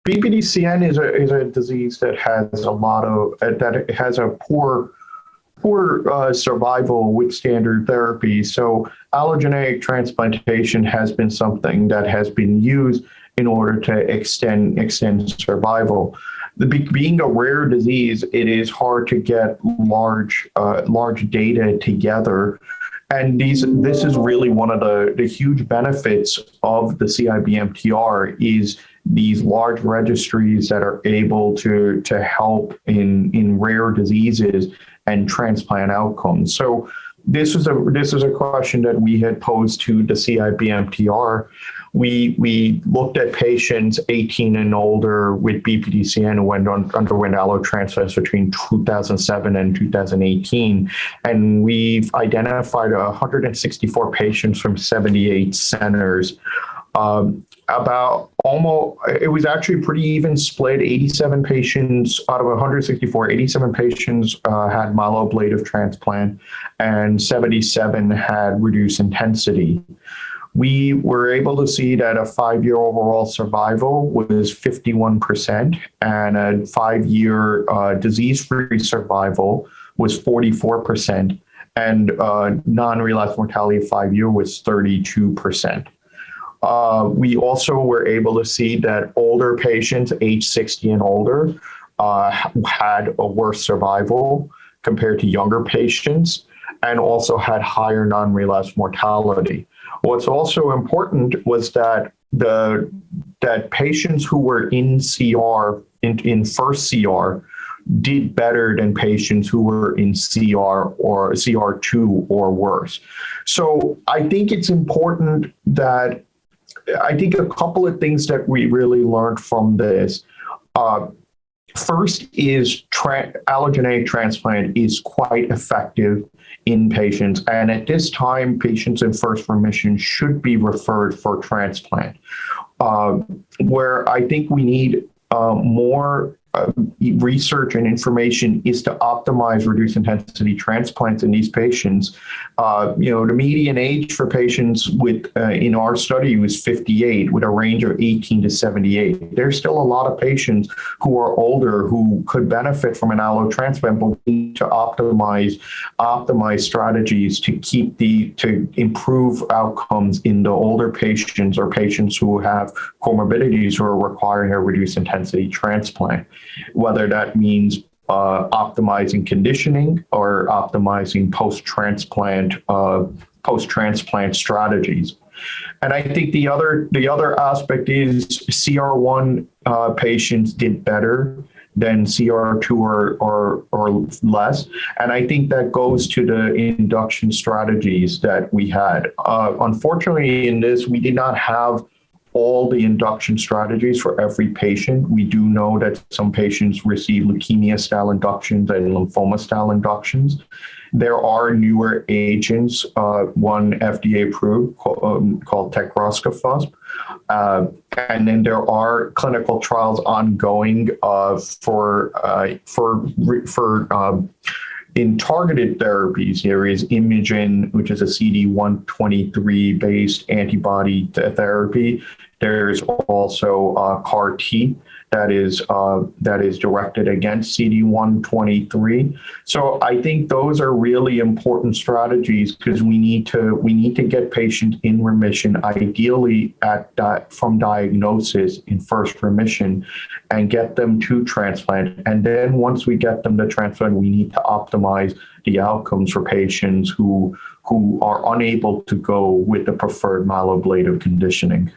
BPDCN is a disease that has a lot of that has a poor survival with standard therapy. So allogeneic transplantation has been something that has been used in order to extend survival. Being a rare disease, it is hard to get large data together. And this is really one of the huge benefits of the CIBMTR is these large registries that are able to help in rare diseases and transplant outcomes. So this is a question that we had posed to the CIBMTR. We looked at patients 18 and older with BPDCN who underwent allotransplants between 2007 and 2018, and we've identified 164 patients from 78 centers. It was actually pretty even split. 87 patients out of 164, 87 patients had myeloablative transplant, and 77 had reduced intensity. We were able to see that a 5-year overall survival was 51%, and a 5-year disease-free survival was 44%, and non-relapse mortality 5-year was 32%. We also were able to see that older patients, age 60 and older, had a worse survival compared to younger patients, and also had higher non-relapse mortality. What's also important was that that patients who were in CR, in first CR, did better than patients who were in CR or CR2 or worse. So I think it's important that I think a couple of things that we really learned from this. First is allogeneic transplant is quite effective in patients. And at this time, patients in first remission should be referred for transplant. Where I think we need more research and information is to optimize reduced intensity transplants in these patients. The median age for patients with in our study was 58 with a range of 18 to 78. There's still a lot of patients who are older who could benefit from an allotransplant, but we need to optimize strategies to improve outcomes in the older patients or patients who have comorbidities who are requiring a reduced intensity transplant. Whether that means optimizing conditioning or optimizing post-transplant strategies. And I think the other aspect is CR1 patients did better than CR2 or less. And I think that goes to the induction strategies that we had. Unfortunately, in this, we did not have all the induction strategies for every patient. We do know that some patients receive leukemia-style inductions and lymphoma-style inductions. There are newer agents, one FDA-approved called Tegroscafusp. And then there are clinical trials ongoing in targeted therapies. There is Imogen, which is a CD123-based antibody therapy. There's also CAR T that is directed against CD123. So I think those are really important strategies because we need to get patients in remission, ideally from diagnosis in first remission, and get them to transplant. And then once we get them to transplant, we need to optimize the outcomes for patients who are unable to go with the preferred myeloablative conditioning.